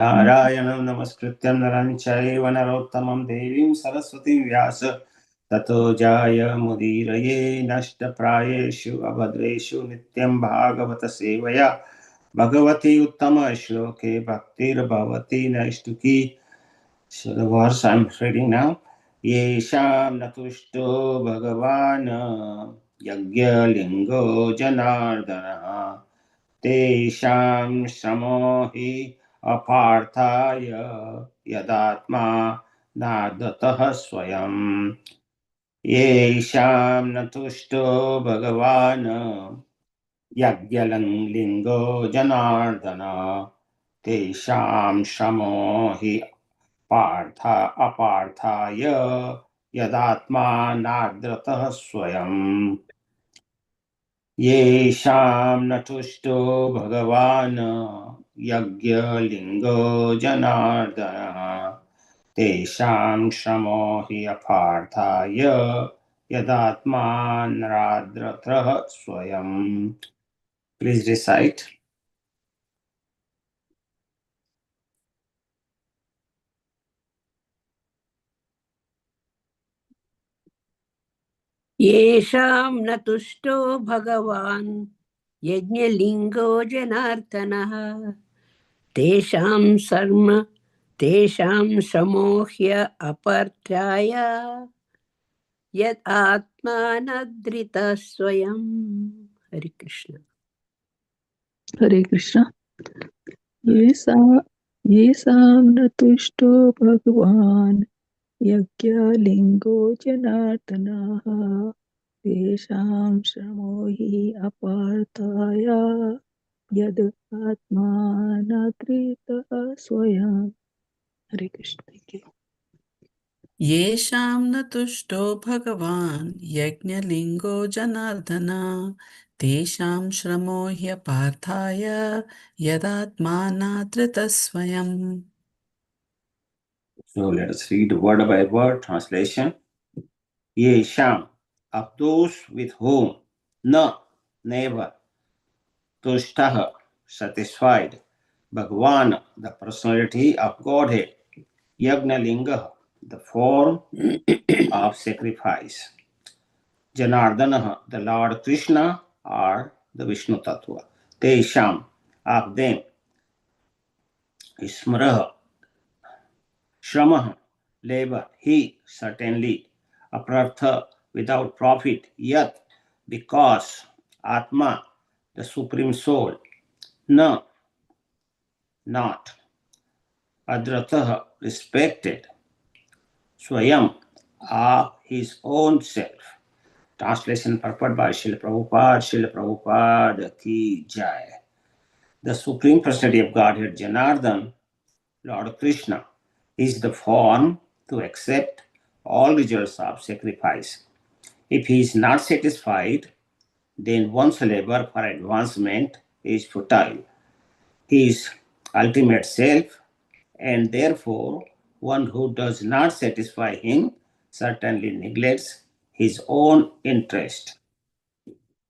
नारायणं नमस्कृत्यं नरं चैव नरोत्तमं देवीं सरस्वतीं व्यास ततो जायमुदीरये नष्टप्रायेषु अभद्रेषु नित्यं भागवत सेवया Bhagwati उत्तमश्लोके भक्तिर्भवति नैष्टुकी. So the verse I'm reading now. येषां न तुष्टो भगवान् यज्ञलिङ्गो जनार्दनः तेषां श्रमो हि अपार्थाय यदात्मा नादतः स्वयं. येषां न तुष्टो भगवान् यज्ञलिङ्गो जनार्दन तेषां श्रमो हि अपार्थाय यदात्मा नादतः स्वयं. येषां न तुष्टो भगवान् यज्ञलिङ्गो जनार्दनः तेषां श्रमो हि अपार्थाय यदात्मा नादतः स्वयं. Please recite. येषां न तुष्टो भगवान् यज्ञलिङ्गो जनार्दनः तेषां श्रमो ह्य अपार्थाय यद् आत्मानद्रितः स्वयं. हरे कृष्ण. हरे कृष्ण. येषां न तुष्टो भगवान् यज्ञलिङ्गो जनार्दनः तेषां श्रमो हि अपार्थाय यद् आत्मानधृतः स्वयं. हरे कृष्ण. Thank you. येषां न तुष्टो भगवान् यज्ञलिङ्गो जनार्दन तेषां श्रमो ह्यपार्थाय यदात्मानादृतः स्वयम्. So let us read word by word translation. Yesham, of those with whom, na, never, tushtah, satisfied, Bhagwan, the personality of Godhead, Yagnalinga, the form of sacrifice, Janardana, the Lord Krishna, or the Vishnu Tattva, Tesham, of them, Smrah, Shramah, labor, he, certainly, Apartha, without profit, Yat, because, Atma, the Supreme Soul, Na, not, Adratah, respected, Swayam, of his own self. Translation purport by Srila Prabhupada Ki Jai. The Supreme Personality of Godhead, Janardhan, Lord Krishna, is the form to accept all results of sacrifice. If he is not satisfied, then one's labor for advancement is futile. He is ultimate self, and therefore one who does not satisfy him certainly neglects his own interest.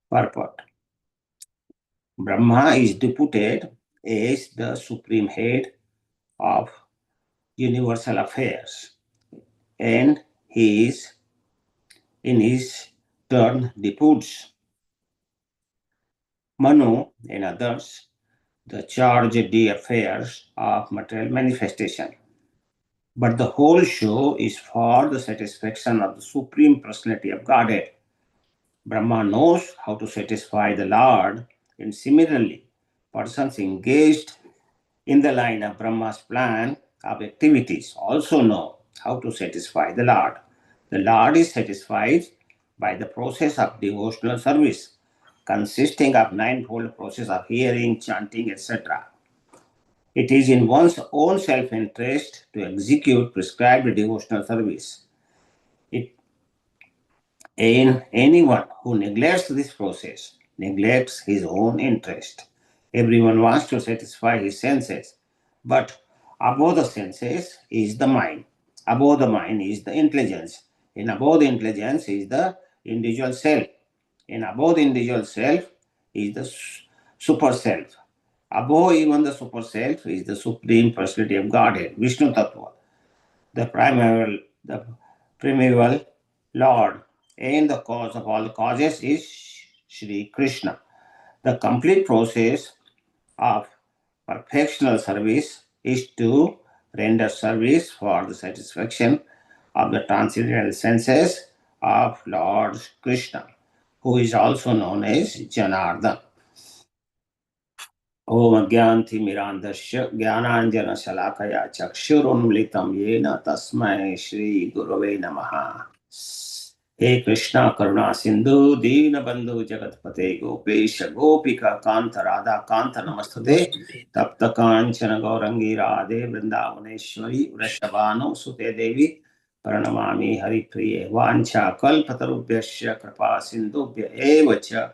Purport. Brahma is deputed as the supreme head of universal affairs, and he is in his turn deputes Manu and others the charged affairs of material manifestation. But the whole show is for the satisfaction of the Supreme Personality of Godhead. Brahma knows how to satisfy the Lord, and similarly, persons engaged in the line of Brahma's plan of activities also know how to satisfy the Lord. The Lord is satisfied by the process of devotional service, consisting of ninefold process of hearing, chanting, etc. It is in one's own self-interest to execute prescribed devotional service. And anyone who neglects this process neglects his own interest. Everyone wants to satisfy his senses, but above the senses is the mind. Above the mind is the intelligence. And above the intelligence is the individual self. And above the individual self is the super self. Above even the super self is the supreme personality of Godhead, Vishnu Tattva, the primeval Lord, and the cause of all the causes is Sri Krishna. The complete process of perfectional service is to render service for the satisfaction of the transcendental senses of Lord Krishna, who is also known as Janardhan. ओम अज्ञानतिमिरान्धस्य ज्ञानाञ्जनशलाकया चक्षुरुन्मिलितं येन तस्मै श्रीगुरवे नमः। हे कृष्णा करुणा सिंधु दीनबंधु जगतपते गोपेश गोपिका कांत राधा कांत नमस्तुते तप्त कांचन गौरंगी राधे वृंदावनेश्वरी वृषभानुसुते देवी प्रणमामि हरिप्रिये वाञ्छा कल्पतरुभ्यश्च कृपा सिन्धुभ्य एव च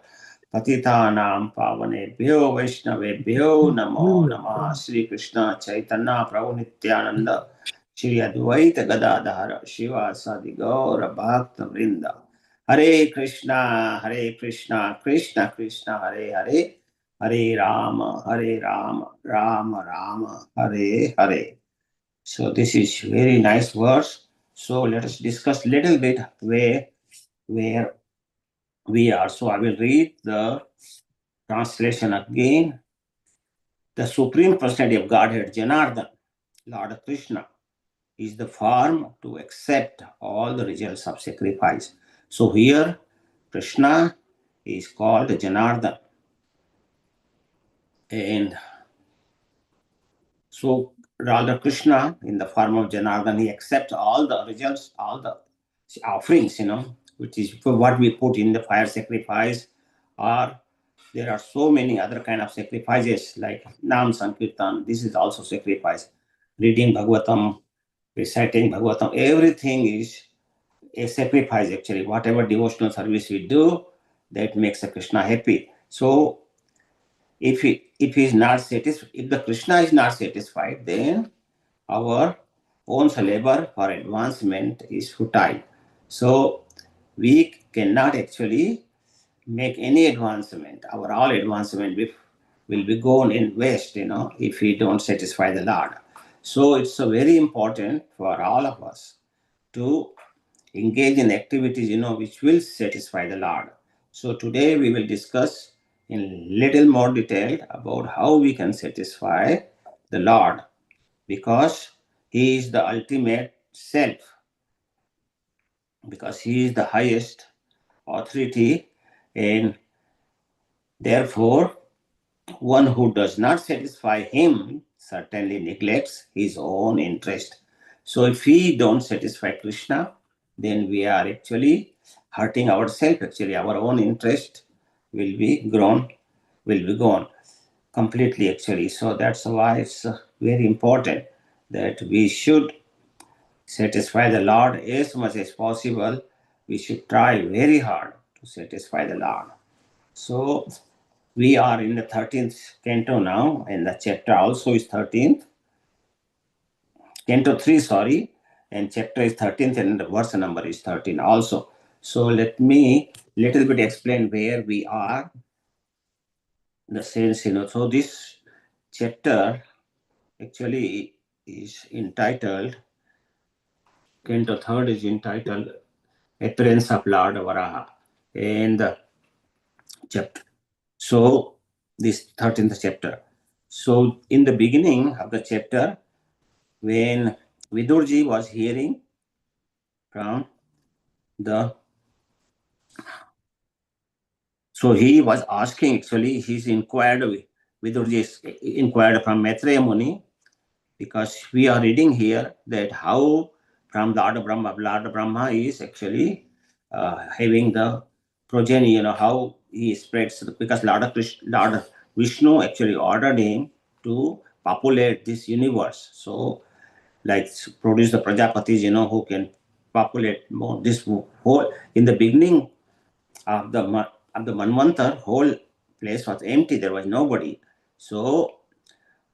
पतितानां पावनेभ्यो वैष्णवेभ्यो नमो नमः। श्री कृष्ण चैतन्य प्रभु नित्यानंद श्री अद्वैत गदाधर शिवासादि गौर भक्त वृंद हरे Krishna Krishna Krishna Hare Hare Hare Ram Ram Ram Hare Hare. So this is very nice verse. So let us discuss little bit where we are. So I will read the translation again. The Supreme Personality of Godhead, Janardhan, Lord Krishna, is the form to accept all the results of sacrifice. So here, Krishna is called Janardhan. And so Radha Krishna, in the form of Janardhan, he accepts all the results, all the offerings, which is what we put in the fire sacrifice, or there are so many other kind of sacrifices like Nam Sankirtan. This is also sacrifice. Reading Bhagavatam, reciting Bhagavatam, everything is a sacrifice actually. Whatever devotional service we do, that makes a Krishna happy. So if the Krishna is not satisfied, then our own labor for advancement is futile. So we cannot actually make any advancement. Our all advancement will be gone in waste, if we don't satisfy the Lord. So it's very important for all of us to engage in activities, which will satisfy the Lord. So today we will discuss in little more detail about how we can satisfy the Lord, because He is the ultimate self, because He is the highest authority, and therefore one who does not satisfy Him certainly neglects his own interest. So if we don't satisfy Krishna, then we are actually hurting ourselves. Actually, our own interest will be gone completely actually. So that's why it's very important that we should satisfy the Lord as much as possible. We should try very hard to satisfy the Lord. So we are in the 13th canto now, and the chapter also is 13th. Canto 3, sorry, and chapter is 13th, and the verse number is 13 also. So let me little bit explain where we are, the sense, So this chapter actually is entitled, Canto 3rd is entitled Appearance of Lord Varaha, and the chapter. So this 13th chapter. So in the beginning of the chapter, when Vidurji was hearing from so he was asking, actually, Vidurji inquired from Maitreya Muni, because we are reading here that how from Lord Brahma is actually having the progeny, how he spreads, because Lord Vishnu actually ordered him to populate this universe. So like produce the Prajapatis, who can populate more this whole. In the beginning of the Manvantar, whole place was empty. There was nobody. So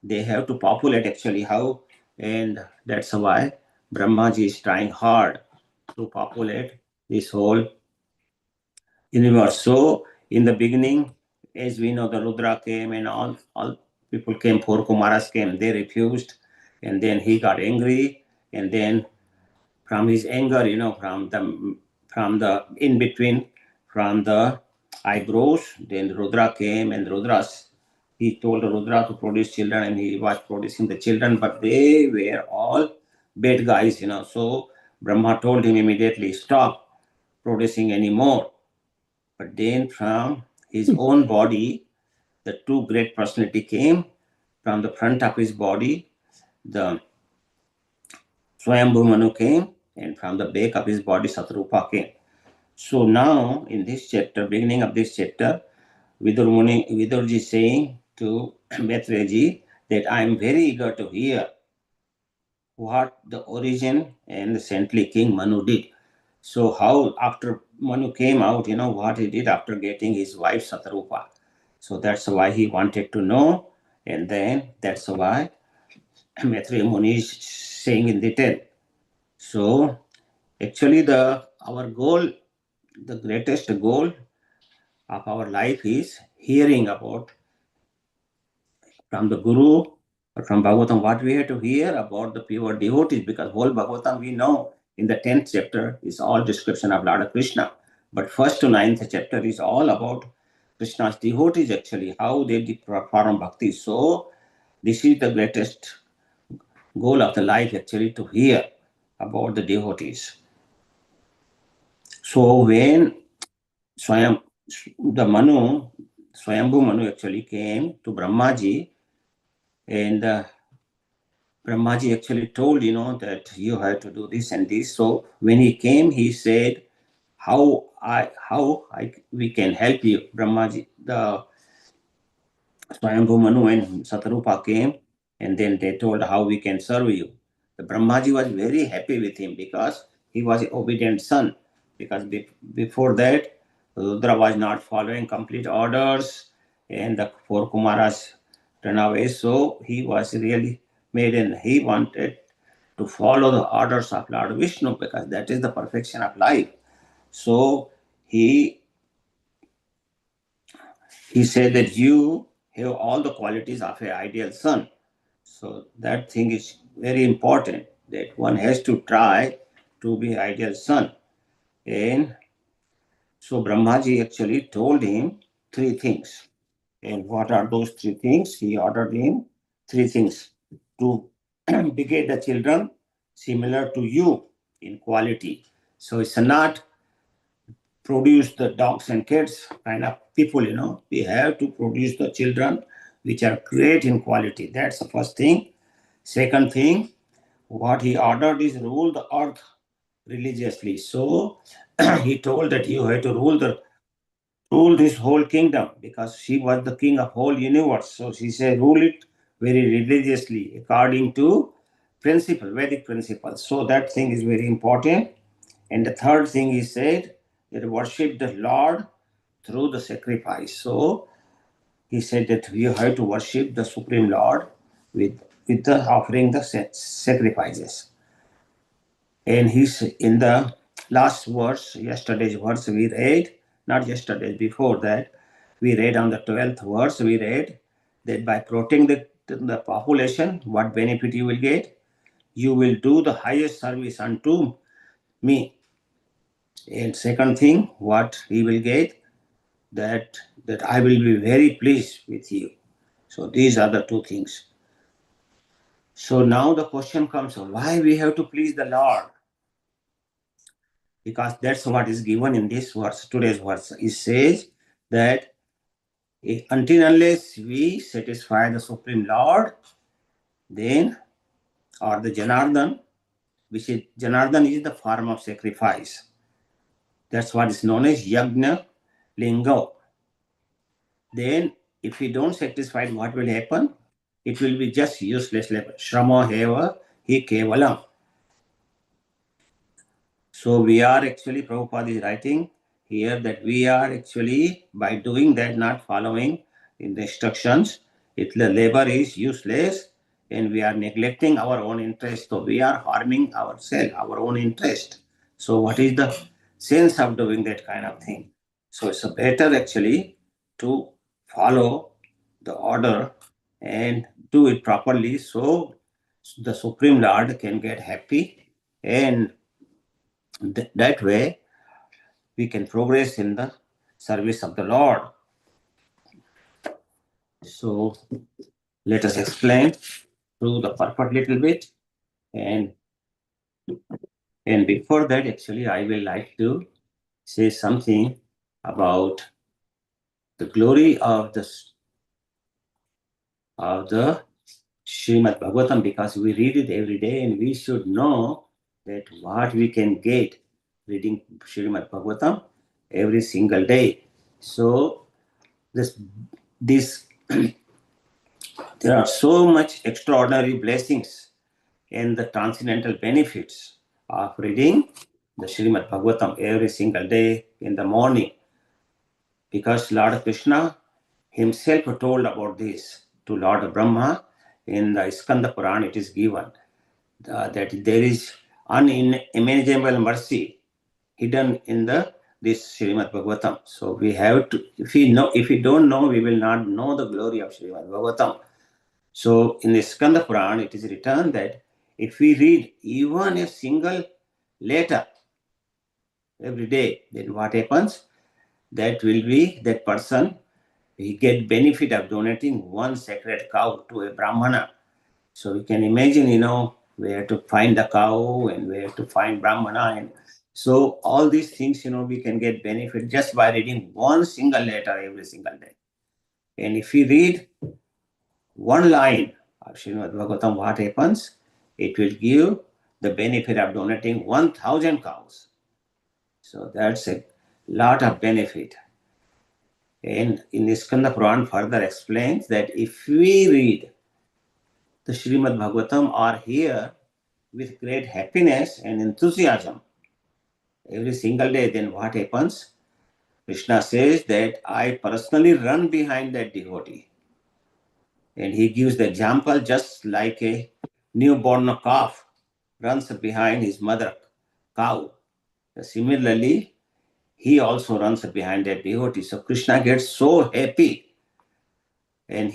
they have to populate actually how, and that's why Brahmaji is trying hard to populate this whole universe. So in the beginning, as we know, the Rudra came and all people came, four Kumaras came, they refused, and then he got angry, and then from his anger, from the in between, from the eyebrows, then Rudra came, and he told Rudra to produce children, and he was producing the children, but they were all bad guys, So Brahma told him immediately, stop producing anymore. But then from his own body, the two great personality came. From the front of his body, the Swayambhu Manu came, and from the back of his body, Satrupa came. So now, in this chapter, beginning of this chapter, Vidurji is saying to Maitreyaji that I am very eager to hear what the origin and the saintly king Manu did. So how after Manu came out, what he did after getting his wife Satrupa. So that's why he wanted to know, and then that's why Maitreya Muni is saying in detail. So actually our goal, the greatest goal of our life is hearing about from the Guru or from Bhagavatam what we have to hear about the pure devotees, because whole Bhagavatam we know in the 10th chapter is all description of Lord Krishna. But first to 9th chapter is all about Krishna's devotees actually, how they perform bhakti. So this is the greatest goal of the life actually, to hear about the devotees. So when Swayambhu Manu actually came to Brahmaji, and Brahmaji actually told, that you have to do this and this. So when he came, he said, we can help you, Brahmaji. The Swayambhu Manu and Satarupa came, and then they told how we can serve you. The Brahmaji was very happy with him because he was an obedient son. Because before that, Rudra was not following complete orders, and the four Kumaras ran away. So he was really made, and he wanted to follow the orders of Lord Vishnu, because that is the perfection of life. So he said that you have all the qualities of an ideal son. So that thing is very important, that one has to try to be ideal son. And so Brahmaji actually told him three things. And what are those three things? He ordered him three things: to beget the children similar to you in quality. So it's not produce the dogs and cats kind of people, We have to produce the children which are great in quality. That's the first thing. Second thing, what he ordered is rule the earth religiously. So he told that you have to rule this whole kingdom, because she was the king of whole universe. So she said, rule it very religiously according to principle, Vedic principles. So that thing is very important. And the third thing he said, that worship the Lord through the sacrifice. So he said that you have to worship the Supreme Lord with the offering the sacrifices. And he's in the last verse, yesterday's verse we read, not yesterday, before that, we read on the 12th verse, we read that by protecting the population, what benefit you will get? You will do the highest service unto me. And second thing, what he will get? That I will be very pleased with you. So these are the two things. So now the question comes, why we have to please the Lord? Because that's what is given in this verse, today's verse. It says that until unless we satisfy the Supreme Lord, then, or the Janardhan, which is Janardhan is the form of sacrifice. That's what is known as Yagna Lingo. Then if we don't satisfy, what will happen? It will be just useless labor. Shrama heva hi kevalam. So we are actually, Prabhupada is writing here that we are actually, by doing that, not following in the instructions, the labor is useless, and we are neglecting our own interest. So we are harming ourselves, our own interest. So what is the sense of doing that kind of thing? So it's better actually to follow the order and do it properly so the Supreme Lord can get happy, and that way we can progress in the service of the Lord. So let us explain through the purport little bit, and before that, actually, I will like to say something about the glory of the Srimad Bhagavatam, because we read it every day and we should know that what we can get reading Srimad Bhagavatam every single day. So this there are so much extraordinary blessings and the transcendental benefits of reading the Srimad Bhagavatam every single day in the morning, because Lord Krishna himself told about this to Lord Brahma. In the Skanda Puran it is given that there is unimaginable mercy hidden in this Srimad Bhagavatam. So we have to, if we don't know, we will not know the glory of Srimad Bhagavatam. So in the Skanda Puran it is written that if we read even a single letter every day, then what happens? That person, he get benefit of donating one sacred cow to a Brahmana. So you can imagine, where to find the cow and where to find Brahmana. And so all these things, we can get benefit just by reading one single letter every single day. And if we read one line of Srimad Bhagavatam, what happens? It will give the benefit of donating 1,000 cows. So that's a lot of benefit. And in Skanda Puran further explains that if we read the Srimad Bhagavatam or hear with great happiness and enthusiasm every single day, then what happens? Krishna says that I personally run behind that devotee. And he gives the example just like a newborn calf runs behind his mother cow. Similarly, he also runs behind that devotee. So Krishna gets so happy, and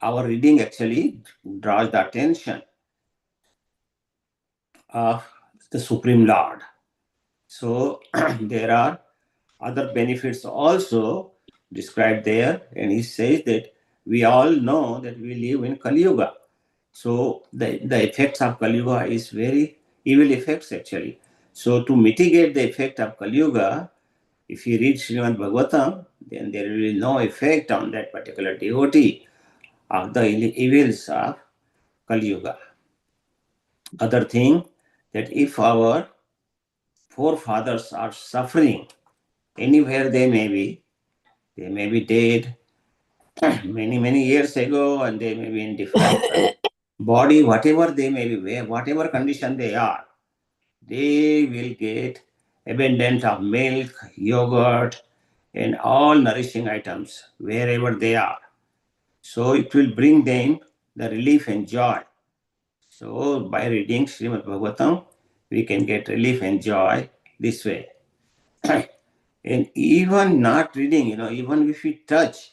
our reading actually draws the attention of the Supreme Lord. So there are other benefits also described there, and he says that we all know that we live in Kali Yuga. So the effects of Kali Yuga is very evil effects actually. So to mitigate the effect of Kali Yuga, if you read Srimad Bhagavatam, then there will be no effect on that particular devotee of the evils of Kali Yuga. Other thing, that if our forefathers are suffering anywhere they may be dead many years ago, and they may be in different body, whatever they may be, whatever condition they are, they will get abundance of milk, yogurt, and all nourishing items wherever they are. So it will bring them the relief and joy. So by reading Srimad Bhagavatam, we can get relief and joy this way. And even not reading, even if we touch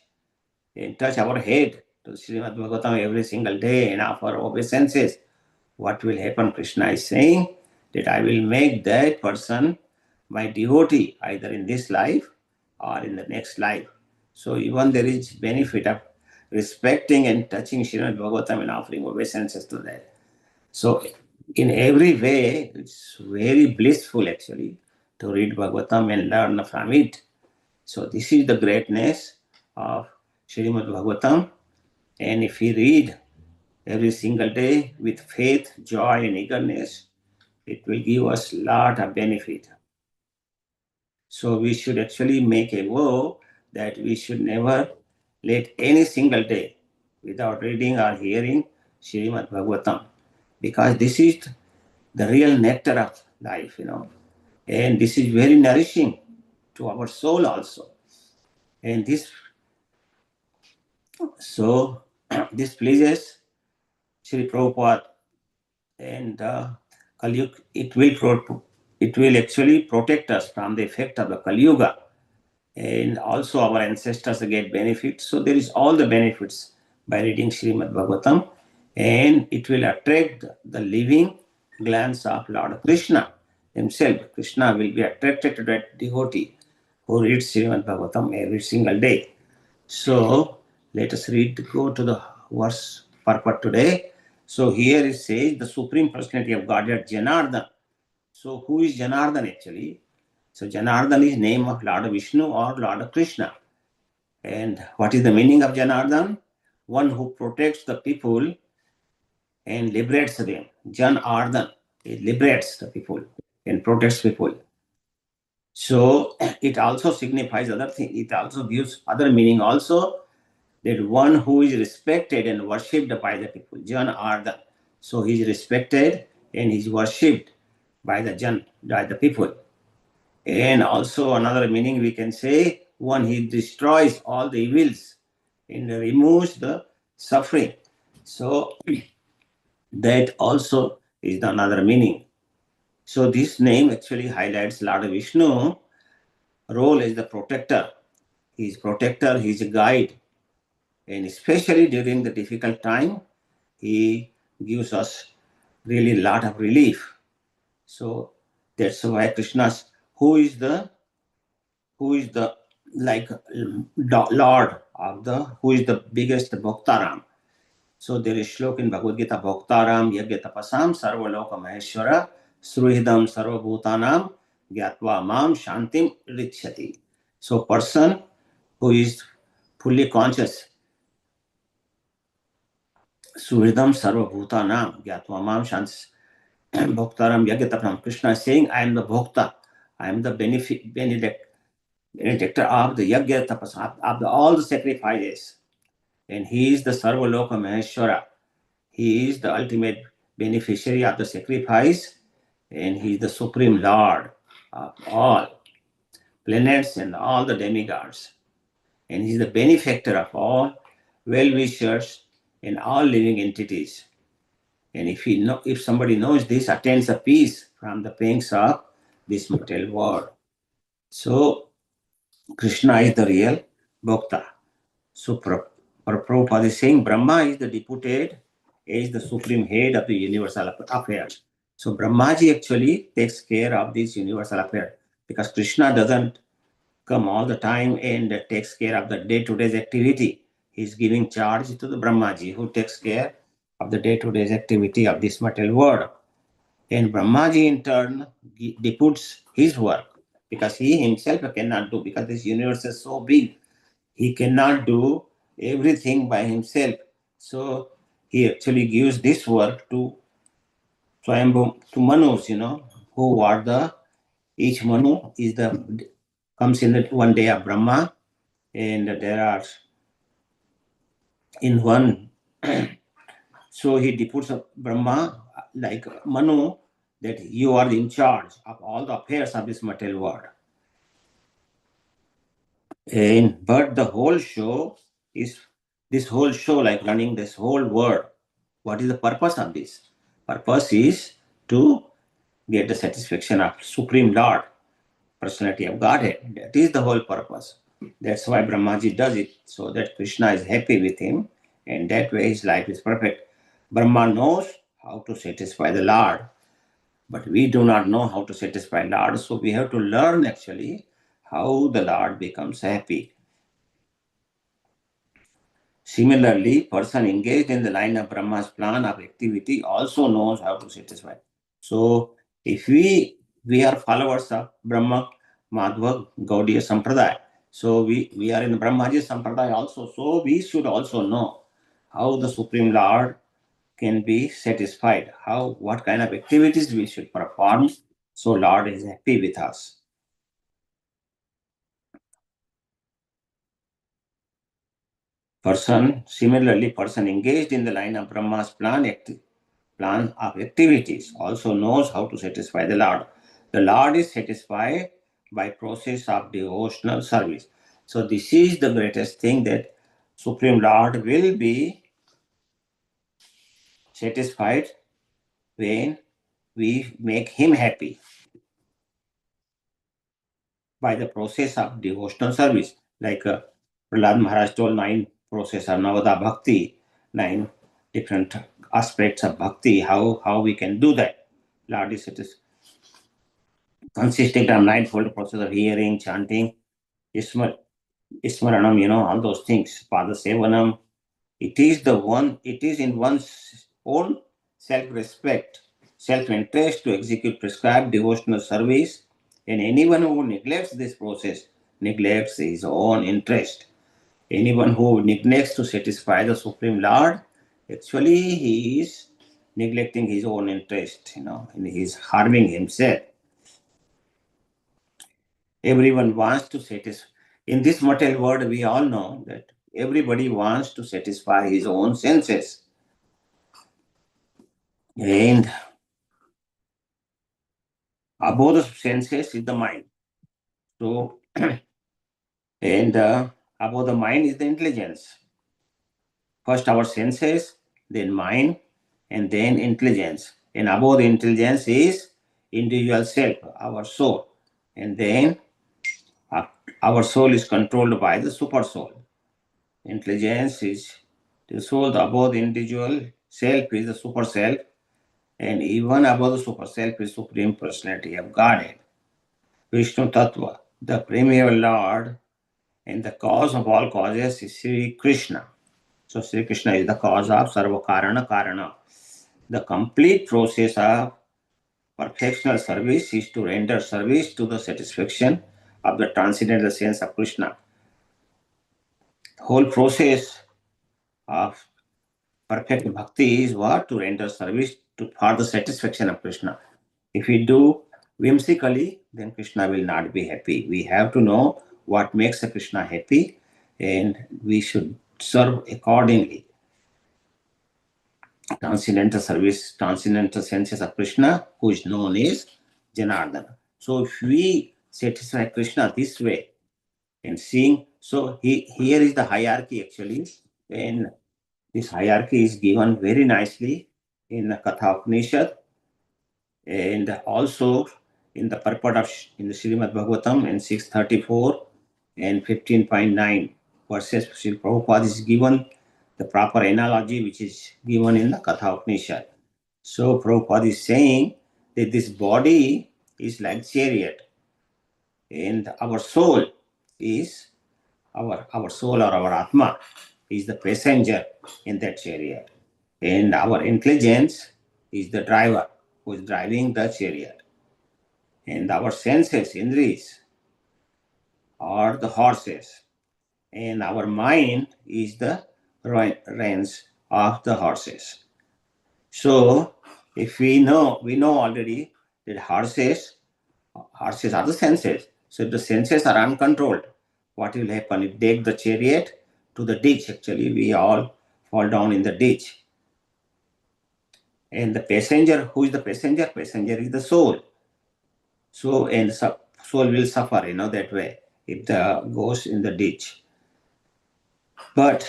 our head to Srimad Bhagavatam every single day and offer obeisances, what will happen? Krishna is saying that I will make that person my devotee either in this life or in the next life. So even there is benefit of respecting and touching Srimad Bhagavatam and offering obeisances to that. So in every way, it's very blissful actually to read Bhagavatam and learn from it. So this is the greatness of Srimad Bhagavatam. And if we read every single day with faith, joy, and eagerness, it will give us a lot of benefit. So we should actually make a vow that we should never let any single day without reading or hearing Srimad Bhagavatam, because this is the real nectar of life, and this is very nourishing to our soul also. And this pleases Sri Prabhupada, and Kali Yuga, it will actually protect us from the effect of the Kali Yuga, and also our ancestors get benefits. So there is all the benefits by reading Srimad Bhagavatam, and it will attract the living glance of Lord Krishna himself. Krishna will be attracted to that devotee who reads Srimad Bhagavatam every single day. So let us go to the verse purport today. So here it says the Supreme Personality of Godhead, Janardhan. So who is Janardhan actually? So Janardhan is name of Lord Vishnu or Lord Krishna. And what is the meaning of Janardhan? One who protects the people and liberates them. Janardhan, it liberates the people and protects people. So it also signifies other thing. It also gives other meaning also, that one who is respected and worshipped by the people. Janardhan. So he is respected and he is worshipped by the people. And also another meaning we can say, one, he destroys all the evils and removes the suffering. So that also is another meaning. So this name actually highlights Lord Vishnu role as the protector. He is protector, he is a guide. And especially during the difficult time, he gives us really a lot of relief. So that's why Krishna's, who is the like Lord of the, who is the biggest Bhaktaram. So there is slok in Bhagavad Gita, Bhaktaram yagya tapasam sarvaloka maheshwara sruhidam sarvabhutanam gyatva mam shantim richati. So person who is fully conscious, sruhidam sarvabhutanam gyatva mam shantim Bhaktaram yagya tapasam. Krishna is saying, I am the Bhokta, I am the benefactor of the yagya tapasa, of all the sacrifices. And he is the Sarvaloka Maheshwara. He is the ultimate beneficiary of the sacrifice, and he is the supreme lord of all planets and all the demigods. And he is the benefactor of all well-wishers and all living entities. And if somebody knows this, attains a peace from the pangs of this material world. So Krishna is the real Bhakta. So Prabhupada is saying Brahma is the deputed, is the supreme head of the universal affairs. So Brahmaji actually takes care of this universal affair, because Krishna doesn't come all the time and takes care of the day-to-day activity. He's giving charge to the Brahmaji, who takes care of the day-to-day activity of this material world. And Brahmaji in turn deputes his work, because he himself cannot do, because this universe is so big. He cannot do everything by himself. So he actually gives this work to Swayambhu, to Manus, who are each Manu comes in the one day of Brahma, and there are in one, so he deputes Brahma like Manu, that you are in charge of all the affairs of this material world. But the whole show is like running this whole world. What is the purpose of this? Purpose is to get the satisfaction of Supreme Lord, Personality of Godhead. That is the whole purpose. That's why Brahmaji does it, so that Krishna is happy with him, and that way his life is perfect. Brahma knows how to satisfy the Lord, but we do not know how to satisfy Lord, so we have to learn actually how the Lord becomes happy. Similarly, person engaged in the line of Brahma's plan of activity also knows how to satisfy. So if we are followers of Brahma, Madhva, Gaudiya Sampradaya, so we are in Brahmaji Sampradaya also, so we should also know how the Supreme Lord can be satisfied, what kind of activities we should perform, so Lord is happy with us. Similarly, person engaged in the line of Brahma's plan of activities also knows how to satisfy the Lord. The Lord is satisfied by process of devotional service. So this is the greatest thing, that Supreme Lord will be satisfied when we make him happy by the process of devotional service. Like Prahlad Maharaj told 9 process of Navada Bhakti, 9 different aspects of bhakti, how we can do that. Lord, it is consisting of ninefold process of hearing, chanting, Ismaranam, all those things, Pada Sevanam. It is in one's own self-respect, self-interest to execute prescribed devotional service, and anyone who neglects this process neglects his own interest. Anyone who neglects to satisfy the Supreme Lord, actually he is neglecting his own interest, and he is harming himself. Everyone wants to satisfy. In this material world, we all know that everybody wants to satisfy his own senses. And above the senses is the mind. So, and above the mind is the intelligence. First our senses, then mind, and then intelligence. And above the intelligence is individual self, our soul. And then our soul is controlled by the super soul. Intelligence is the soul, above the individual self is the super self, and even above the super self is Supreme Personality of Godhead. Vishnu Tattva, the primeval Lord, and the cause of all causes is Sri Krishna. So Sri Krishna is the cause of Sarva Karana Karana. The complete process of perfectional service is to render service to the satisfaction of the transcendental sense of Krishna. The whole process of perfect bhakti is what? To render service for the satisfaction of Krishna. If we do whimsically, then Krishna will not be happy. We have to know what makes Krishna happy, and we should serve accordingly. Transcendental service, transcendental senses of Krishna, who is known as Janardana. So if we satisfy Krishna this way and seeing, so here is the hierarchy actually, and this hierarchy is given very nicely in the Katha Upanishad and also in the purport of in the Srimad Bhagavatam in 634 and 15.9 verses. Srila Prabhupada is given the proper analogy which is given in the Katha Upanishad. So Prabhupada is saying that this body is like chariot and our soul is our soul or our Atma is the passenger in that chariot, and our intelligence is the driver who is driving the chariot, and our senses, indriyas, are the horses, and our mind is the reins of the horses. So if we know already that horses are the senses. So if the senses are uncontrolled, what will happen? If they take the chariot to the ditch, actually we all fall down in the ditch. And the passenger, who is the passenger? Passenger is the soul. So, and soul will suffer, that way, if the goes in the ditch. But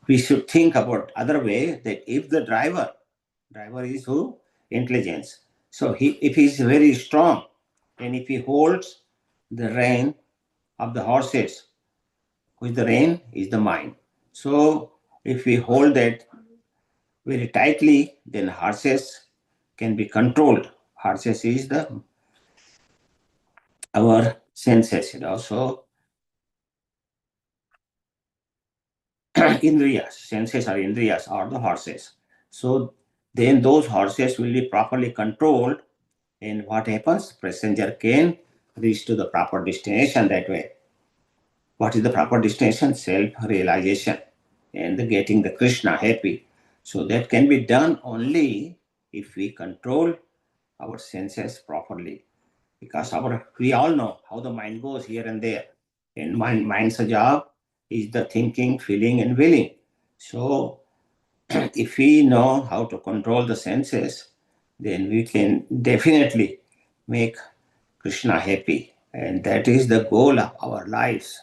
we should think about other way, that if the driver is who? Intelligence. So if he is very strong, and if he holds the rein of the horses, who is the rein? Is the mind. So if we hold that very tightly, then horses can be controlled. Horses is our senses, So indriyas, senses are indriyas, are the horses. So then those horses will be properly controlled, and what happens? Passenger can reach to the proper destination that way. What is the proper destination? Self-realization and getting the Krishna happy. So that can be done only if we control our senses properly. Because we all know how the mind goes here and there. And mind's job is the thinking, feeling, and willing. So if we know how to control the senses, then we can definitely make Krishna happy. And that is the goal of our lives,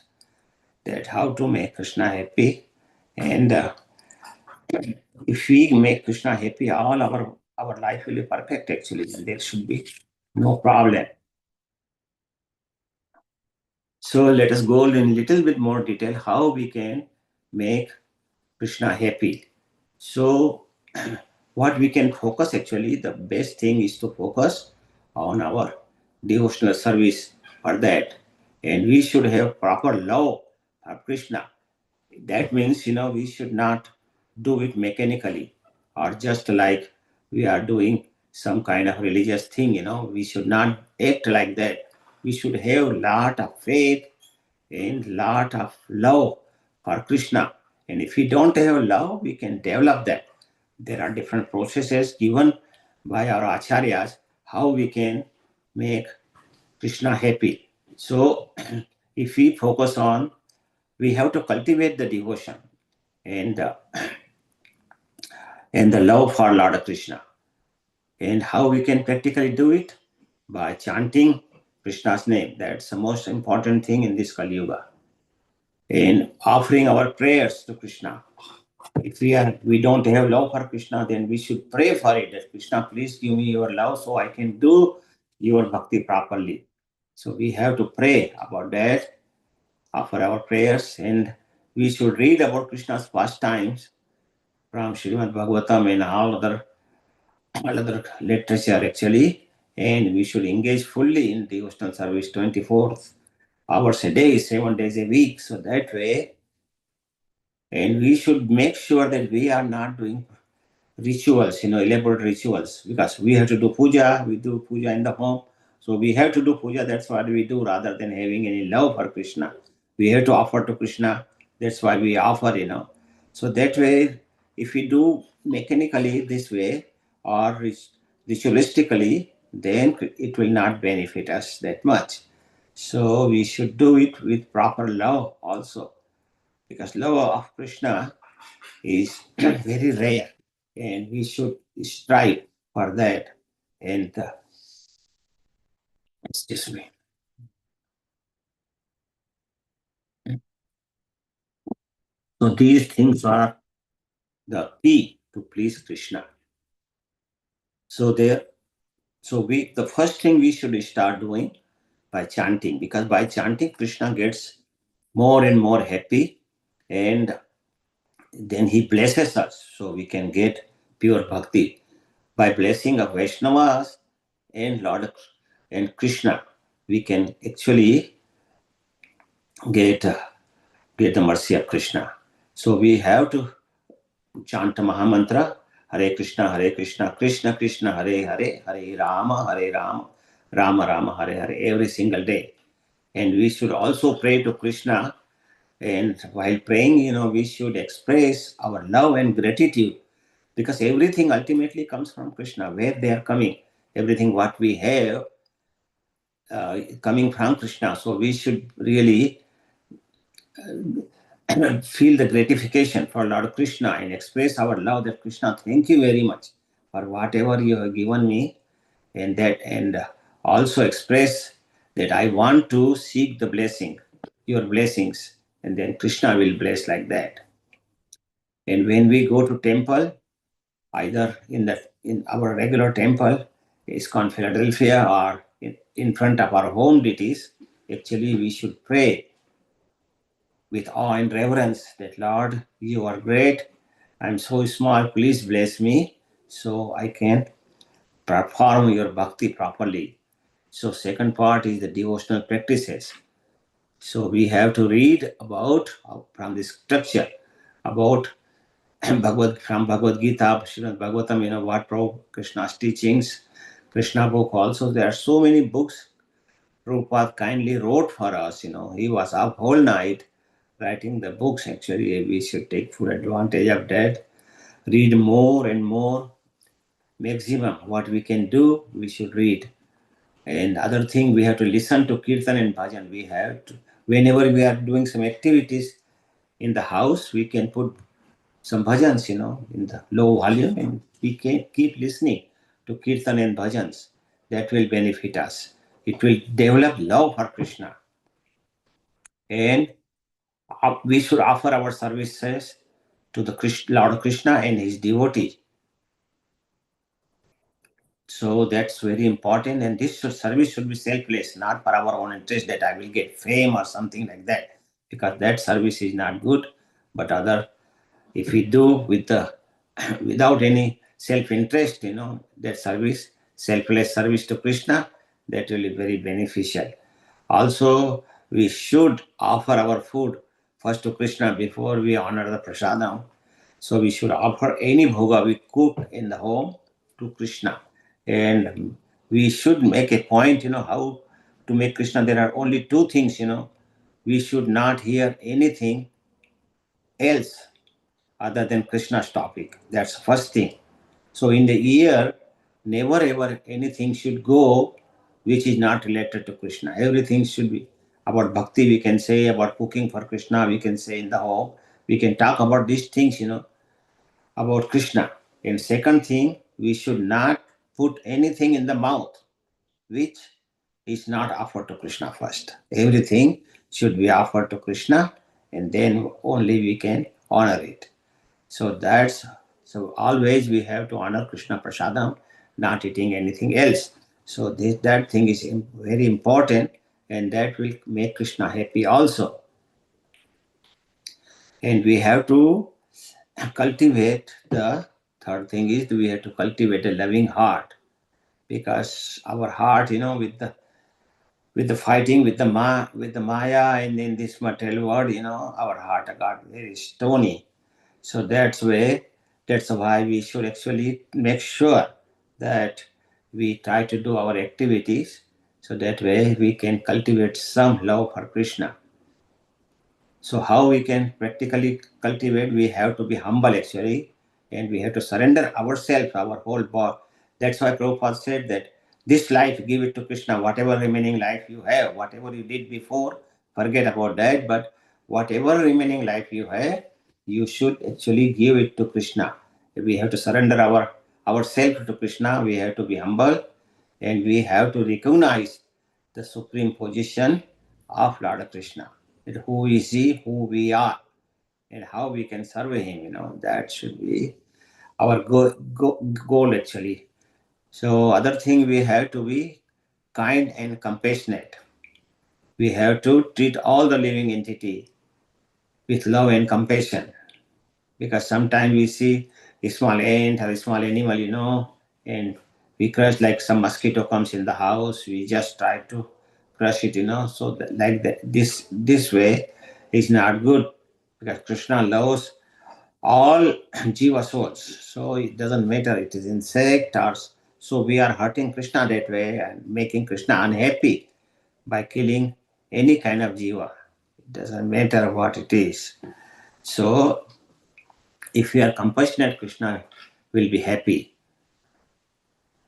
that how to make Krishna happy. And if we make Krishna happy, all our life will be perfect actually, and there should be no problem. So let us go in a little bit more detail how we can make Krishna happy. So, what we can focus actually, the best thing is to focus on our devotional service for that. And we should have proper love for Krishna. That means, we should not do it mechanically or just like we are doing some kind of religious thing, we should not act like that. We should have lot of faith and lot of love for Krishna. And if we don't have love, we can develop that. There are different processes given by our acharyas how we can make Krishna happy. So, if we focus on, we have to cultivate the devotion and and the love for Lord Krishna. And how we can practically do it? By chanting Krishna's name. That's the most important thing in this Kali Yuga. And offering our prayers to Krishna. If we don't have love for Krishna, then we should pray for it. That Krishna, please give me your love so I can do your bhakti properly. So we have to pray about that, offer our prayers, and we should read about Krishna's pastimes from Srimad Bhagavatam and all other literature actually. And we should engage fully in devotional service 24 hours a day, 7 days a week. So that way, and we should make sure that we are not doing rituals, elaborate rituals, because we have to do puja, we do puja in the home. So we have to do puja, that's what we do rather than having any love for Krishna. We have to offer to Krishna, that's why we offer. So that way, if we do mechanically this way or ritualistically, then it will not benefit us that much. So we should do it with proper love also, because love of Krishna is very rare, and we should strive for that. And excuse me. So these things are the key to please Krishna. So the first thing we should start doing by chanting, because by chanting Krishna gets more and more happy, and then he blesses us so we can get pure bhakti. By blessing of Vaishnavas and Lord and Krishna, we can actually get the mercy of Krishna. So we have to chant Mahamantra, Hare Krishna, Krishna Krishna, Hare Hare, Hare Rama, Rama Rama, Hare Hare, every single day. And we should also pray to Krishna. And while praying, we should express our love and gratitude, because everything ultimately comes from Krishna, where they are coming. Everything what we have coming from Krishna. So we should really feel the gratification for Lord Krishna and express our love that Krishna, thank you very much for whatever you have given me, and also express that I want to seek the blessing, your blessings, and then Krishna will bless like that. And when we go to temple, either in our regular temple, ISKCON Philadelphia, or in front of our home deities, actually we should pray with awe and reverence that, Lord, you are great. I'm so small. Please bless me so I can perform your bhakti properly. So second part is the devotional practices. So we have to read about from this scripture about from Bhagavad Gita, Srimad Bhagavatam, what Krishna's teachings, Krishna book also. There are so many books Prabhupada kindly wrote for us. He was up whole night writing the books. Actually, we should take full advantage of that. Read more and more. Maximum what we can do, we should read. And other thing, we have to listen to kirtan and bhajan. We have to, whenever we are doing some activities in the house, we can put some bhajans, in the low volume, and we can keep listening to kirtan and bhajans. That will benefit us. It will develop love for Krishna. And we should offer our services to the Lord Krishna and his devotees. So that's very important, and this service should be selfless, not for our own interest that I will get fame or something like that, because that service is not good. But if we do without any self-interest, that service, selfless service to Krishna, that will be very beneficial. Also, we should offer our food first to Krishna before we honor the prasadam. So we should offer any bhoga we cook in the home to Krishna. And we should make a point, how to make Krishna. There are only two things, we should not hear anything else other than Krishna's topic. That's the first thing. So in the ear, never ever anything should go which is not related to Krishna. Everything should be about bhakti, we can say, about cooking for Krishna, we can say in the home. We can talk about these things, about Krishna. And second thing, we should not put anything in the mouth which is not offered to Krishna first. Everything should be offered to Krishna, and then only we can honor it. So always we have to honor Krishna Prasadam, not eating anything else. So that thing is very important, and that will make Krishna happy also. And we have to cultivate, the third thing is we have to cultivate a loving heart, because our heart, with the fighting with the Maya and in this material world, our heart got very stony. So that's why we should actually make sure that we try to do our activities, so that way we can cultivate some love for Krishna. So how we can practically cultivate? We have to be humble actually, and we have to surrender ourselves, our whole body. That's why Prabhupada said that this life, give it to Krishna. Whatever remaining life you have, whatever you did before, forget about that. But whatever remaining life you have, you should actually give it to Krishna. We have to surrender ourselves to Krishna. We have to be humble, and we have to recognize the supreme position of Lord Krishna. Who is he, who we are, and how we can serve him. That should be our goal actually. So other thing, we have to be kind and compassionate. We have to treat all the living entity with love and compassion, because sometimes we see a small ant or a small animal, and we crush, like some mosquito comes in the house, we just try to crush it, so like that, this way is not good, because Krishna loves all jiva souls. So it doesn't matter it is insect or, so we are hurting Krishna that way and making Krishna unhappy by killing any kind of jiva. It doesn't matter what it is. So if we are compassionate, Krishna will be happy.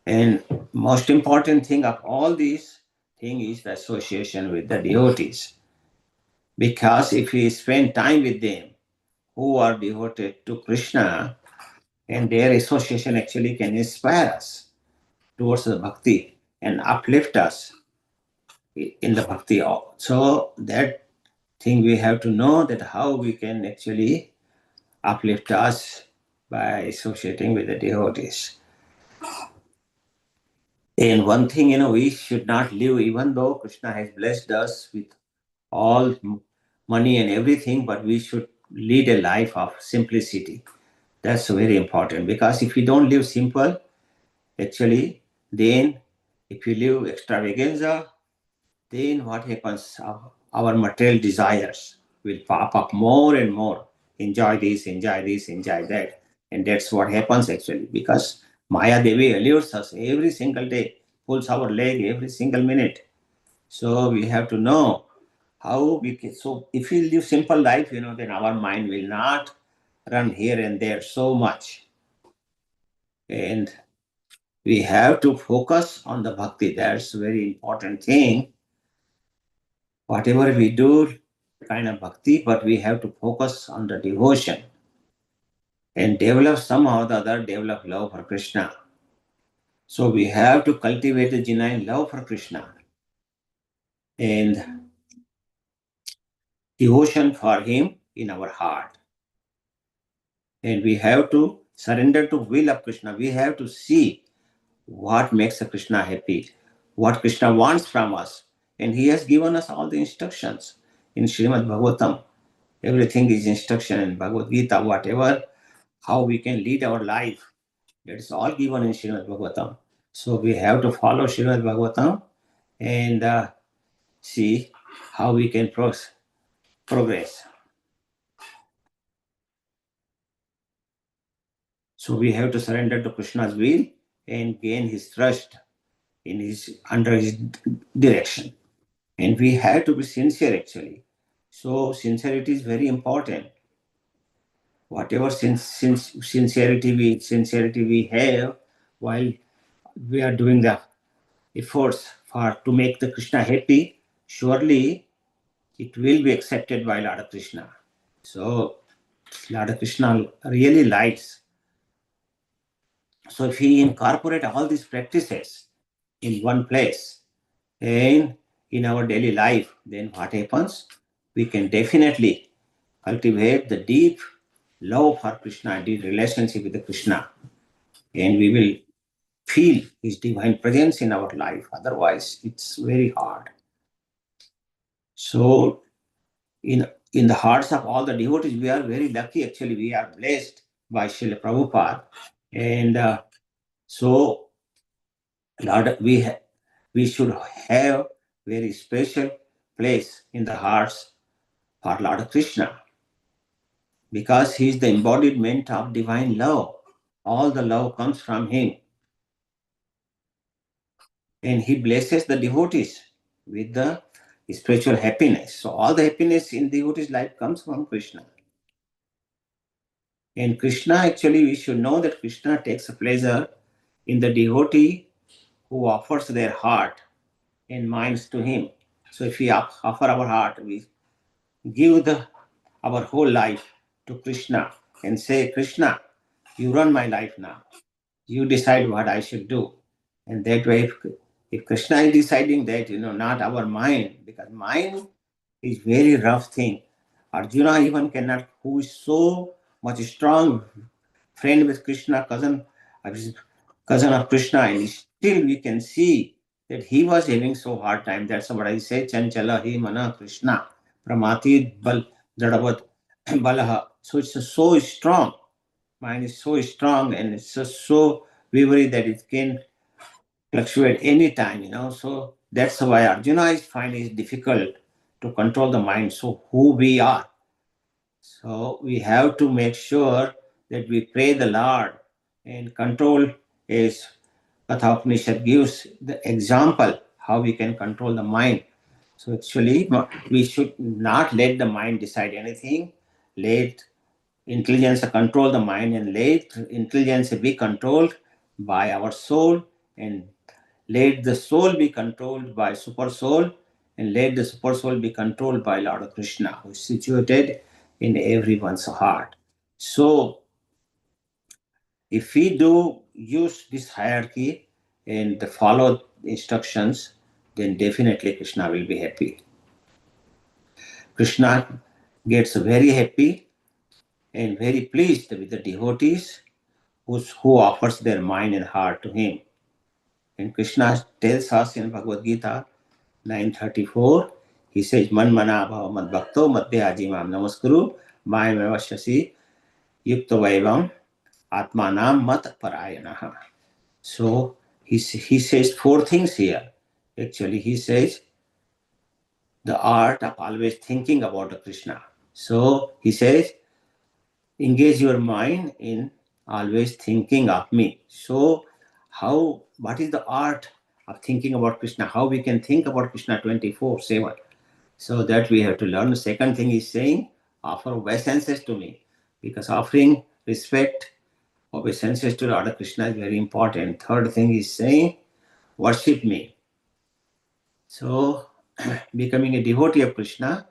And most important thing of all these thing is the association with the devotees. Because if we spend time with them who are devoted to Krishna, and their association actually can inspire us towards the bhakti and uplift us in the bhakti. So that thing we have to know, that how we can actually uplift us by associating with the devotees. And one thing, we should not live, even though Krishna has blessed us with all money and everything, but we should lead a life of simplicity. That's very important, because if we don't live simple, actually, then if you live extravaganza, then what happens? Our material desires will pop up more and more. Enjoy this, enjoy this, enjoy that. And that's what happens actually, because Maya Devi allures us every single day, pulls our leg every single minute. So we have to know how we can. So if we live simple life, then our mind will not run here and there so much. And we have to focus on the bhakti. That's a very important thing. Whatever we do, kind of bhakti, but we have to focus on the devotion and develop somehow or the other, develop love for Krishna. So we have to cultivate a genuine love for Krishna and devotion for him in our heart. And we have to surrender to will of Krishna. We have to see what makes Krishna happy, what Krishna wants from us. And he has given us all the instructions in Srimad Bhagavatam. Everything is instruction in Bhagavad Gita, whatever, how we can lead our life. That is all given in Srimad Bhagavatam. So we have to follow Srimad Bhagavatam and see how we can progress. So we have to surrender to Krishna's will and gain his trust under his direction. And we have to be sincere actually. So sincerity is very important. Whatever sincerity we have while we are doing the efforts to make the Krishna happy, surely it will be accepted by Lord Krishna. So Lord Krishna really likes. So if we incorporate all these practices in one place and in our daily life, then what happens? We can definitely cultivate the deep love for Krishna, deep relationship with the Krishna, and we will feel his divine presence in our life. Otherwise, it's very hard. So in the hearts of all the devotees, we are very lucky. Actually, we are blessed by Srila Prabhupada, and so Lord, we should have very special place in the hearts for Lord Krishna, because he is the embodiment of divine love. All the love comes from him, and he blesses the devotees with the spiritual happiness. So all the happiness in devotees' life comes from Krishna. And Krishna, actually, we should know that Krishna takes a pleasure in the devotee who offers their heart and minds to him. So if we offer our heart, we give our whole life to Krishna and say, Krishna, you run my life now. You decide what I should do. And that way, if Krishna is deciding that, not our mind, because mind is very rough thing. Arjuna even cannot, who is so much strong friend with Krishna, cousin of Krishna, and still we can see that he was having so hard time. That's what I say, Chanchala hi mana Krishna, Pramati bal jadavat balaha. So it's so strong. Mind is so strong and it's just so wavery that it can fluctuate any time. So that's why Arjuna is finding it difficult to control the mind. So who we are. So we have to make sure that we pray the Lord and control, as Katha Upanishad gives the example how we can control the mind. So actually, we should not let the mind decide anything. Let intelligence control the mind, and let intelligence be controlled by our soul, and let the soul be controlled by super soul, and let the super soul be controlled by Lord Krishna, who is situated in everyone's heart. So if we do use this hierarchy and follow instructions, then definitely Krishna will be happy. Krishna gets very happy and very pleased with the devotees who offers their mind and heart to him. And Krishna tells us in Bhagavad Gita 9:34, he says, Man mana bhava mad bhakto madhyaji mam namaskuru mayam evashasi yukta vaivam atmanam mat parayanaha. So he says four things here. Actually, he says the art of always thinking about Krishna. So he says, engage your mind in always thinking of me. So what is the art of thinking about Krishna? How we can think about Krishna 24/7? So that we have to learn. The second thing is saying, offer obeisances to me, because offering respect, obeisances to Radha Krishna is very important. Third thing is saying, worship me. So becoming a devotee of Krishna